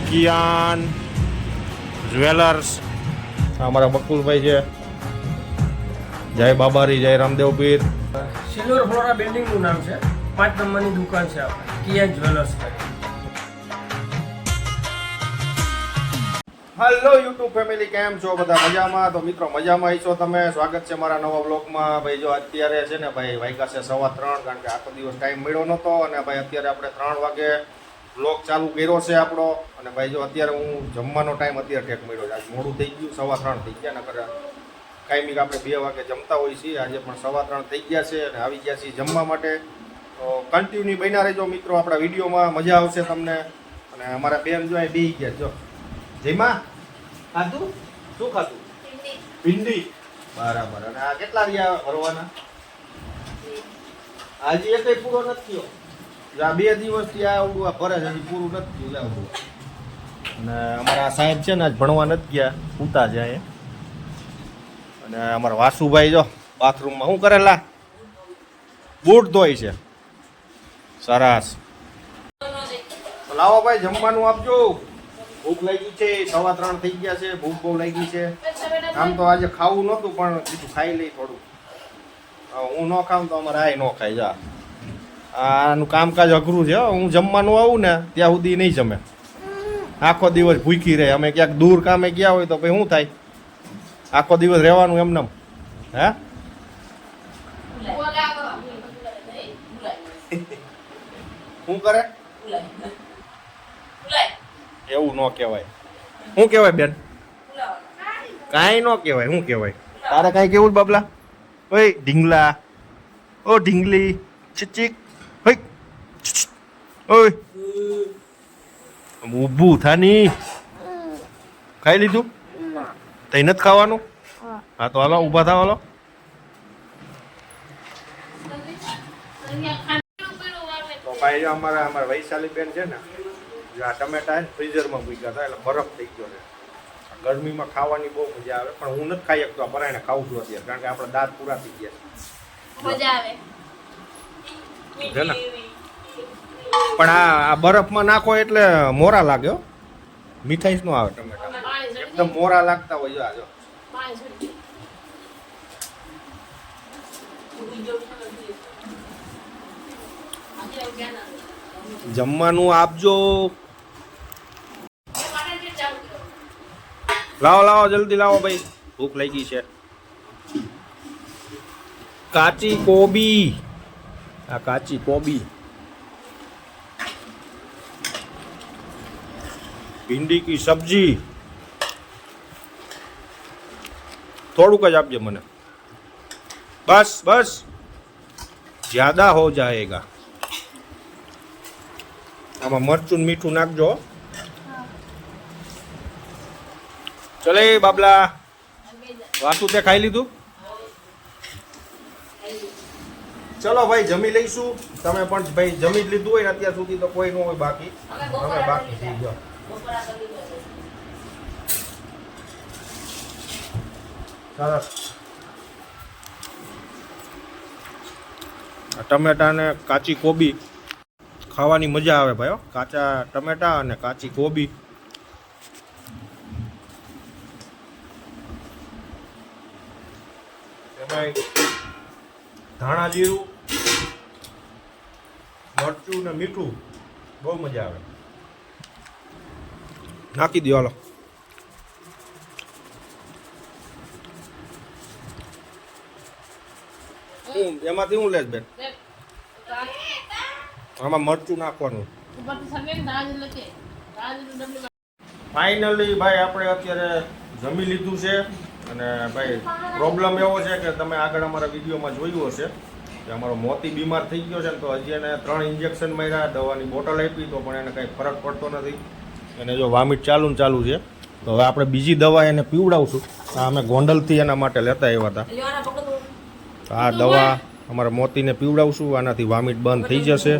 Kiaan jewellers. અમારા બકુલભાઈ છે. જય બાબારી, જય રામદેવ પીર. સિલ્વર ફ્લોરા બિલ્ડિંગનું નામ છે. 5 નંબરની દુકાન છે આપણે, Kiaan jewellers. Hello YouTube family, કેમ છો બધા? મજામાં? તો મિત્રો મજામાં છો તમે? સ્વાગત છે મારા નવા બ્લોગમાં. ભાઈ જો અત્યારે છે ને ભાઈ વાગ્યા છે 3:15, કારણ કે આખો દિવસ ટાઈમ મળ્યો નહોતો. અને ભાઈ અત્યારે આપણે 3 વાગે બ્લોગ ચાલુ કર્યો છે આપણો. અને ભાઈ જો અત્યારે હું જમવાનો ટાઈમ અત્યારે ઠેક મળ્યો છે. આજ મોડું થઈ ગયું, 3:15 થઈ ગયા. નકર કાયમી આપણે 2 વાગે જમતા હોઈએ છીએ. આજે પણ 3:15 થઈ ગયા છે અને આવી ગયા છીએ જમવા માટે. તો કન્ટિન્યુ બન્યા રહેજો મિત્રો આપણા વિડીયોમાં, મજા આવશે તમને. અને અમારા બેન જો અહીં બેસી ગયા. જો જયમાં ખાધું? શું ખાધું? ભીંડી. બરાબર. અને આ કેટલા રહ્યા ભરવાના? આજે એકય પૂરો નથી થયો. આ 2 દિવસથી આ આવડું ભરે છે, હજી પૂરું નથી થયું. આવડું. અને અમારા સાહેબ છે ને આજ ભણવા નથી ગયા, ઉતા છે એ. અને અમારા વાસુભાઈ જો બાથરૂમમાં શું કરેલા? બૂટ ધોઈ છે. સરસ. લાવો ભાઈ જમવાનું આપજો. ભૂખ લાગી છે, 3:15 થઈ ગયા છે. ભૂખ બહુ લાગી છે. આમ તો આજે ખાવું નહોતું પણ કીધું ખાઈ લઈ થોડું. હું ન ખાઉં તો અમારે આ ન ખાઈ. જા આનું કામકાજ અઘરું છે. હું જમવાનું આવું ને ત્યાં સુધી નહીં જમે. આખો દિવસ ભૂખી રહે. અમે ક્યાંક દૂર કામે ગયા હોય તો પછી શું થાય? આખો દિવસ રહેવાનું એમને. હે શું કરે? એવું ન કહેવાય. શું કહેવાય બેન? કાંઈ ન કહેવાય. શું કહેવાય? તારે કાંઈ કેવું બાબલા? ઓય ઢીંગલા, ઓ ઢીંગલી, ચીક હોય. ઓય ઊભું થાની. ખાઈ લીધું? તઈ નથી ખાવાનું? હા તો હાલો ઊભા થાવ. હાલો. તો ભાઈ જો અમારા વૈશાલી બેન છે ને, આ ટમેટા ફ્રીઝરમાં મૂક્યા હતા એટલે બરફ થઈ ગયો છે. ગરમીમાં ખાવાની બહુ મજા આવે, પણ હું નથી ખાઈ શકતો. પરાયને ખાવું છું અત્યારે, કારણ કે આપણા દાંત પૂરા થઈ ગયા છે ને. પણ આ બરફમાં નાખો એટલે મોરા લાગ્યો. મીઠાઈ નો આવે. ટમેટા એકદમ મોરા લાગતા હોય. જો જમવાનું આપજો. લાવો લાવો જલ્દી લાવો ભાઈ, ભૂખ લાગી છે. કાચી કોબી. આ કાચી કોબી, ભીંડી કી સબ્જી. થોડુંક જ આપજે મને, બસ બસ, જ્યાદા હો જાએગા. આમાં મરચું મીઠું નાખજો. ચલે બાબલા. વાસુ તે ખાઈ લીધું? ચલો ભાઈ જમી લઈશું. તમે પણ ભાઈ જમી જ લીધું હોય ને અત્યાર સુધી તો કોઈ ન હોય બાકી. હવે બાકી થઈ ગયો. સરસ. ટમેટા ને કાચી કોબી ખાવાની મજા આવે ભાઈ. કાચા ટમેટા અને કાચી કોબી. એમાં ધાણા જીરું, મરચું ને મીઠું, બહુ મજા આવે. નાખી દો હાલો. એમાંથી હું લેશ બેન? આમાં મરચું નાખવાનું. ફાઇનલી ભાઈ આપણે અત્યારે જમી લીધું છે. અને ભાઈ પ્રોબ્લેમ એવો છે કે તમે આગળ અમારા વિડીયોમાં જોયું હશે કે અમારો મોતી બીમાર થઈ ગયો છે ને, તો હજી એને 3 ઇન્જેક્શન માર્યા, દવાની બોટલ આપી, તો પણ એને કંઈ ફરક પડતો નથી. એને જો વામિટ ચાલુ ને ચાલુ છે. તો હવે આપણે બીજી દવા એને પીવડાવશું. આ અમે ગોંડલથી એના માટે લેતા આવ્યા હતા. આ દવા અમારા મોતીને પીવડાવશું. આનાથી વામિટ બંધ થઈ જશે.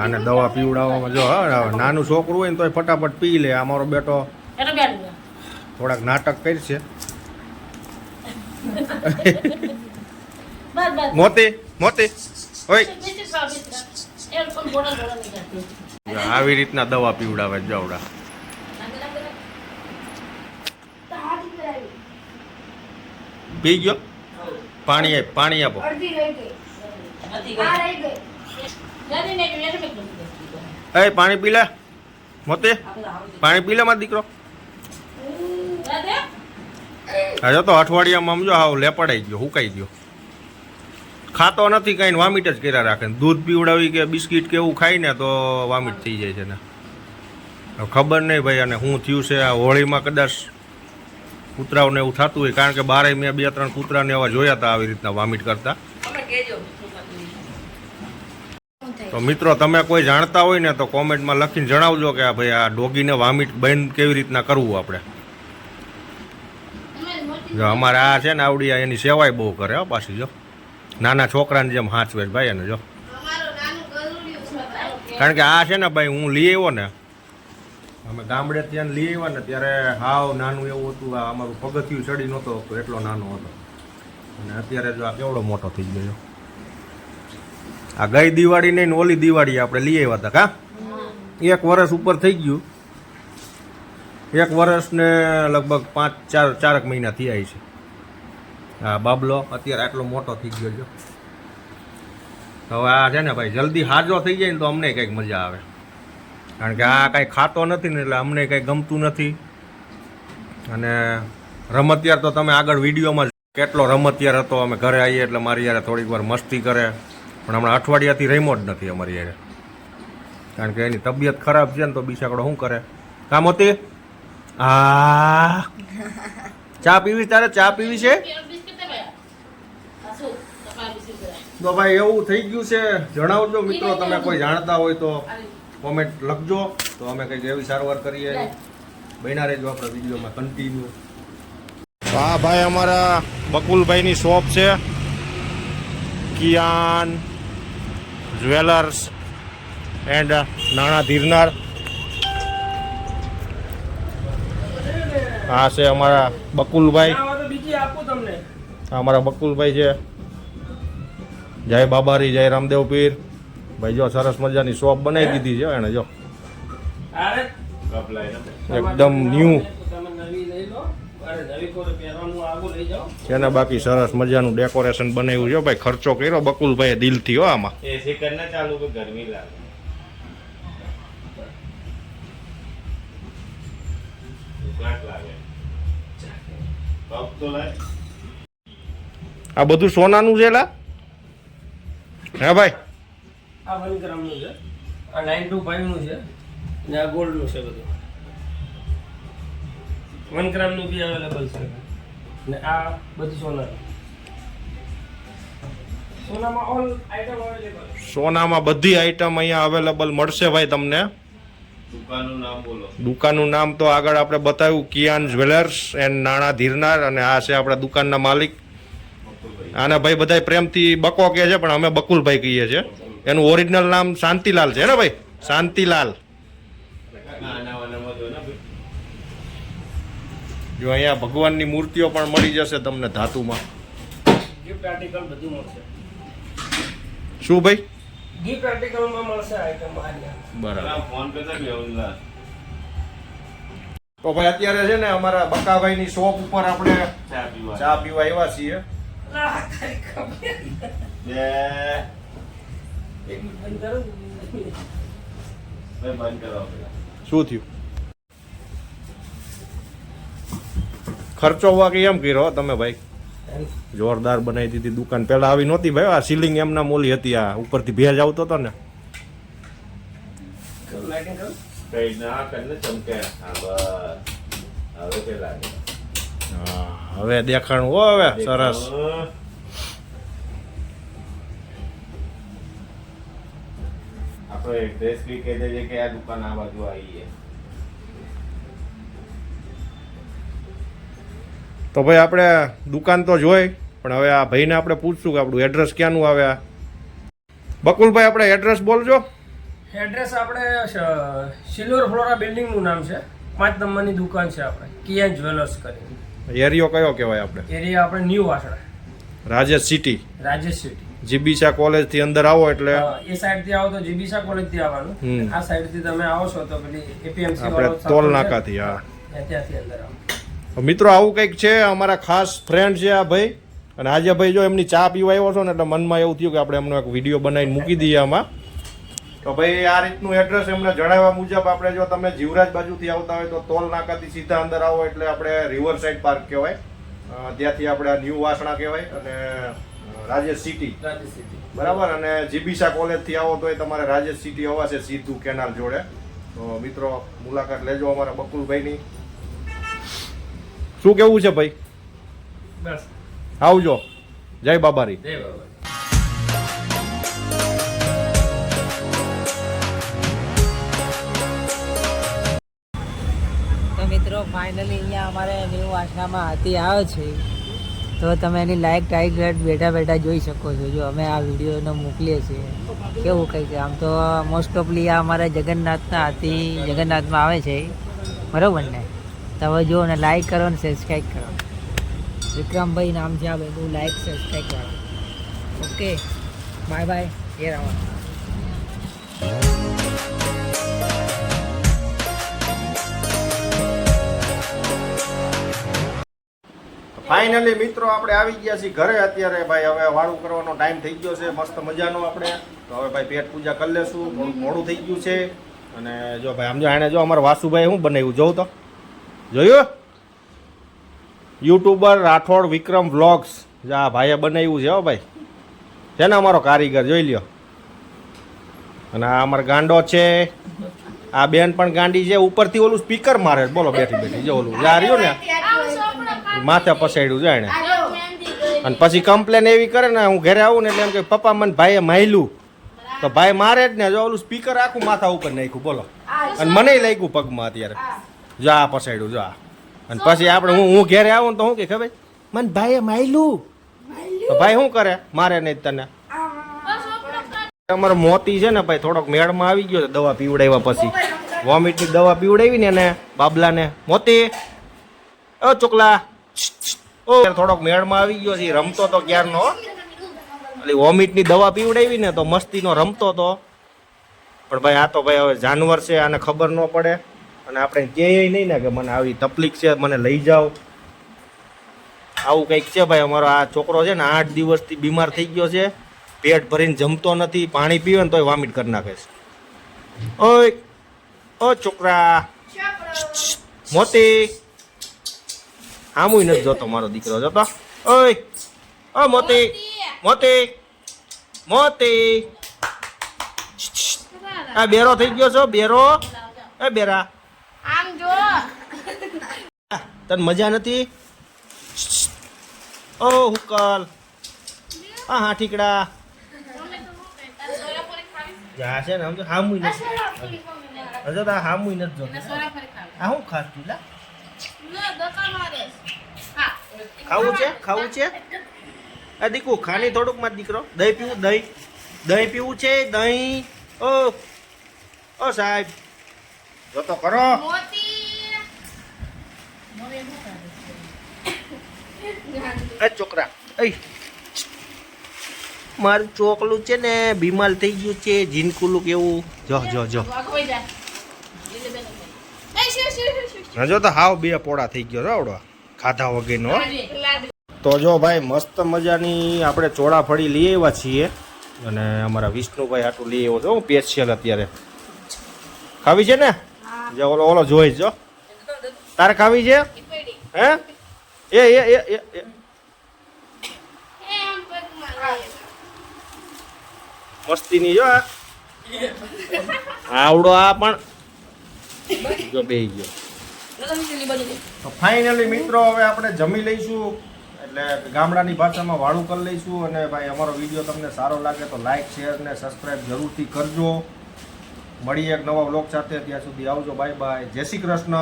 આને દવા પીવડાવવામાં જો નાનું છોકરું હોય ને તો ફટાફટ પી લે. આ મારો બેટો થોડાક નાટક કરશે. મોતી મોતી હોય આવી રીતના દવા પીવડાવે જવડા. પી ગયો? પાણી આપો. એ પાણી પી લે મોતે, પાણી પી લે મારો દીકરો. હજુ તો અઠવાડિયામાં સમજો હાવ લેપડાઈ ગયો, હુકાઈ ગયો, ખાતો નથી કઈ, વામિટ જ કર્યા રાખે. દૂધ પીવડાવી કે બિસ્કિટ કે એવું ખાય ને તો વામિટ થઈ જાય છે ને. ખબર નહીં ભાઈ અને શું થયું છે. આ હોળીમાં કદાચ કૂતરાઓને એવું થતું હોય, કારણ કે બારે મેં 2-3 કૂતરાને એવા જોયા હતા આવી રીતના વામિટ કરતા. તો મિત્રો તમે કોઈ જાણતા હોય ને તો કોમેન્ટમાં લખીને જણાવજો કે ભાઈ આ ડોગીને વામિટ બંધ કેવી રીતના કરવું આપણે. જો અમારે આ છે ને આવડી એની સેવાય બહુ કરે હો પાછી. જો નાના છોકરાને જેમ હાચવે ભાઈ એને. જો કારણ કે આ છે ને ભાઈ હું લઈ આવ્યો ને, અમે ગામડે ત્યાં લઈ આવ્યા ને ત્યારે હાવ નાનું એવું હતું. આ અમારું પગથિયું ચડી નહોતો એટલો નાનો હતો અને અત્યારે જો આ કેવડો મોટો થઈ ગયો. આ ગઈ દિવાળી નહીં ને ઓલી દિવાળી આપણે લઈ આવ્યા હતા. કા 1 વર્ષ ઉપર થઈ ગયું. 1 વર્ષ ને લગભગ 4 મહિના થયા છે. હા બાબલો અત્યારે આટલો મોટો થઈ ગયો છે. હવે આ છે ને ભાઈ જલ્દી હાજો થઈ જાય ને તો અમને કંઈક મજા આવે, કારણ કે આ કાંઈ ખાતો નથી ને એટલે અમને કંઈ ગમતું નથી. અને રમતિયાર તો તમે આગળ વિડીયોમાં કેટલો રમતિયાર હતો. અમે ઘરે આવીએ એટલે મારી યારે થોડીક વાર મસ્તી કરે, પણ હમણાં અઠવાડિયાથી રમ્યો જ નથી અમારી યારે, કારણ કે એની તબિયત ખરાબ છે ને તો બિચારો શું કરે. કામ હોતી આ ચા પીવી? તારે ચા પીવી છે? તો ભાઈ એવું થઈ ગયું છે. જણાવજો મિત્રો તમે કોઈ જાણતા હોય તો કોમેન્ટ લખજો, તો અમે કંઈક એવી સારવાર કરીએ. બન્યા રહેજો આપણા વિડીયોમાં કન્ટિન્યુ. હા ભાઈ અમારા બકુલભાઈની શોપ છે, કિયાન જ્વેલર્સ એન્ડ નાણા ધીરનાર. આ છે અમારા બકુલભાઈ. અમારા બકુલભાઈ છે. જય બાબારી, જય રામદેવ પીર. ભાઈ જો સરસ મજાની શોપ બનાવી દીધી છે એને. જો એકદમ ન્યૂ છે ને, બાકી સરસ મજાનું ડેકોરેશન બનાવ્યું છે ભાઈ. ખર્ચો કર્યો બકુલભાઈ દિલથી હો આમાં. આ બધું સોનાનું છે લા? હે ભાઈ આ 1 ગ્રામનું છે, આ 925 નું છે અને આ ગોલ્ડ નું છે. બધું 1 ગ્રામનું બી અવેલેબલ છે અને આ બધું સોનાનું. સોનામાં ઓલ આઈટમ અવેલેબલ. સોનામાં બધી આઈટમ અહીંયા અવેલેબલ મળશે ભાઈ તમને. દુકાનનું નામ બોલો. દુકાનનું નામ તો આગળ આપણે બતાવ્યું, કિયાન જ્વેલર્સ એન્ડ નાણા ધીરનાર. અને આ છે આપણા દુકાનના માલિક. આને ભાઈ બધા પ્રેમથી બકો કહે છે પણ અમે બકુલભાઈ કહીએ છીએ. એનું ઓરિજિનલ નામ શાંતિલાલ છે ને ભાઈ? શાંતિલાલ. જો અહીંયા ભગવાનની મૂર્તિઓ પણ મળી જશે તમને ધાતુમાં. ગિફ્ટ આર્ટિકલ બધું મળશે. શું ભાઈ? ગિફ્ટ આર્ટિકલમાં મળશે આઈટમ બહારના. બરાબર. ફોન કરતા વ્યવહાર. તો ભાઈ અત્યારે છે ને અમારા બકાભાઈની શોપ ઉપર આપણે ચા પીવા. ચા પીવા આવ્યા છીએ. બંધ કરો. શું થયું? ખર્ચો વાકી એમ કર્યો તમે ભાઈ, જોરદાર બનાવી દીધી દુકાન. પેલા આવી નહોતી ભાઈ. આ સીલિંગ એમના મોલી હતી, આ ઉપરથી ભેજ આવતો હતો ને. કઈ ના કરીને ચમકે. હા બસ હવે કે લાગે. હા હવે દેખાણું હો. હવે સરસ. આપણે એડ્રેસ બી કહી દેજે કે આ દુકાન આ બાજુ આવી છે. તો ભાઈ આપણે દુકાન તો જોઈ, પણ હવે આ ભાઈને આપણે પૂછશું કે આપણું એડ્રેસ ક્યાંનું આવે. બકુલભાઈ આપણે એડ્રેસ બોલજો. એડ્રેસ આપણે સિલ્વર ફ્લોરા બિલ્ડિંગનું નામ છે. 5 નંબરની દુકાન છે આપણે, કિયાન જ્વેલર્સ કરીને. એરિયો કયો કહેવાય આપણે? એરિયા આપણે new Vasna, Rajesh city. Rajesh city. જીબીસા કોલેજ થી અંદર આવો એટલે એ સાઈડ થી આવો તો જીબીસા કોલેજ થી આવવાનું. હમ. આ સાઈડ થી તમે આવો છો તો પેલી એપીએમસી આપણે ટોલ નાકાથી હા ત્યાંથી અંદર આવો. મિત્રો આવું કંઈક છે, અમારા ખાસ ફ્રેન્ડ છે આ ભાઈ, અને આજે ભાઈ જો એમની ચા પીવા આવ્યો છો ને એટલે મનમાં એવું થયું કે આપણે એમનો એક વિડીયો બનાવીને મૂકી દઈએ આમાં. તો ભાઈ આ રીતનું એડ્રેસ એમને જણાવ્યા મુજબ આપણે જો તમે જીવરાજ બાજુથી આવતા હોય તો ટોલ નાકાથી સીધા અંદર આવો એટલે આપણે રિવર સાઈડ પાર્ક કહેવાય, ત્યાંથી આપણે ન્યૂ વાસણા કહેવાય અને રાજેશ સિટી બરાબર, અને જીબીસા કોલેજથી આવો તો તમારે રાજેશ સિટી આવશે સીધું કેનાલ જોડે. તો મિત્રો મુલાકાત લેજો અમારા બકુલભાઈની. શું કેવું છે ભાઈ? બસ આવજો. જય બાબારી. જય બાબા. તો મિત્રો ફાઇનલી અહીંયા અમારે ન્યૂ આશ્રમમાં હાથી આવે છે, તો તમે એની લાઈક ટાઈગર બેઠા બેઠા જોઈ શકો છો. જો અમે આ વિડીયોને મોકલીએ છીએ કેવું કંઈક, આમ તો મોસ્ટ ઓફલી આ અમારા જગન્નાથના હાથી જગન્નાથમાં આવે છે બરાબર ને. તો હવે જો ને લાઈક કરો ને સબસ્ક્રાઈબ કરો. વિક્રમભાઈ નામ છે આ બધું, લાઈક સબસ્ક્રાઈબ કરો. Okay bye bye. એ રહો. ફાઇનલી મિત્રો આપણે આવી ગયા છીએ ઘરે અત્યારે ભાઈ. હવે વાળું કરવાનો ટાઈમ થઈ ગયો છે મસ્ત મજાનો આપણે. તો હવે ભાઈ પેટ પૂજા કરી લેશું, થોડુંક મોડું થઈ ગયું છે. અને જો ભાઈ સમજો આને જો અમારા વાસુભાઈ શું બનાવ્યું જોઉં તો જોયું, યુટ્યુબર રાઠોડ વિક્રમ વ્લોગ્સ આ ભાઈએ બનાવ્યું છે હો ભાઈ, છે ને અમારો કારીગર જોઈ લ્યો. અને આ અમારો ગાંડો છે, આ બેન પણ ગાંડી છે, ઉપરથી ઓલું સ્પીકર મારે બોલો બેઠી બેઠી જો ઓલું જા રહ્યું ને માથે પસાડ્યું જાય ને. અને પછી કમ્પ્લેન એવી કરે ને હું ઘરે આવું ને એટલે એમ કે પપ્પા મને ભાઈએ માયલું, તો ભાઈ મારે જ ને જો ઓલું સ્પીકર આખું માથા ઉપર નાખ્યું બોલો. અને મને લાગ્યું પગમાં અત્યારે જો આ પસાડ્યું જો આ. અને પછી આપણે હું ઘરે આવું ને તો શું કે ખબર મને ભાઈએ માયલું, તો ભાઈ શું કરે મારે નહીં તને. અમારો મોતી છે ને ભાઈ થોડોક મેળમાં આવી ગયો દવા પીવડાવ્યા પછી, વોમિટની દવા પીવડાવી ને એને બાબલાને. મોતી ઓ ચોકલા ઓ થોડોક મેળમાં આવી ગયો છે, રમતો તો ક્યારનો, એટલે વોમિટની દવા પીવડાવી ને તો મસ્તીનો રમતો તો. પણ ભાઈ આ તો ભાઈ હવે જાનવર છે, આને ખબર ન પડે, અને આપણે કહે નહીં ને કે મને આવી તકલીફ છે મને લઈ જાઓ. આવું કંઈક છે ભાઈ. અમારો આ છોકરો છે ને 8 દિવસથી બીમાર થઈ ગયો છે, પેટ ભરીને જમતો નથી, પાણી પીવે ને તોય વોમિટ કરી નાખે છે. ઓય ઓ છોકરા મોતી આમુય નથી જોતો મારો દીકરો જોતો. ઓય ઓ મોતી મોતી મોતી આ બેરો થઈ ગયો છો બેરો. એ બેરા આમ જો તને મજા નથી? ઓ હુકલ હા ઠીકડા જા છે ને સમજો હામુય નથી હજુ તો હામુય નથી જોતો. આ શું ખાસ તું લા? ખાવું છે ખાવું છે? આ દીકુ ખાની થોડુંક માં દીકરો. દહીં પીવું દહીં દહીં પીવું છે દહીં. ઓ સાહેબ જો તો કરો. એ છોકરા એ મારું ચોકલું છે ને બીમાર થઈ ગયું છે, જીનકુલું કેવું. જો જો જો જો તો હાવ બે પોળા થઈ ગયો રાવડો ખાધા વગરનો. તો જો ભાઈ મસ્ત મજાની આપણે ચોળાફળી લઈ આવ્યા છીએ, અને અમારા વિષ્ણુભાઈ આટલું લઈ આવ્યો છો સ્પેશિયલ અત્યારે. ખાવી છે ને? જે ઓલો ઓલો જોઈ જો તારે ખાવી છે હે? એ એ એ એ મસ્તીની જો આવડો આ પણ જો બેહી ગયો. તો ફાઇનલી મિત્રો હવે આપણે જમી લઈશું, એટલે ગામડાની ભાષામાં વાળું કરી લઈશું. અને ભાઈ અમારો વિડીયો તમને સારો લાગે તો લાઈક શેર ને સબસ્ક્રાઈબ જરૂરથી કરજો. મળીએ એક નવા વ્લોગ સાથે, ત્યાં સુધી આવજો. બાય બાય, જય શ્રી કૃષ્ણ.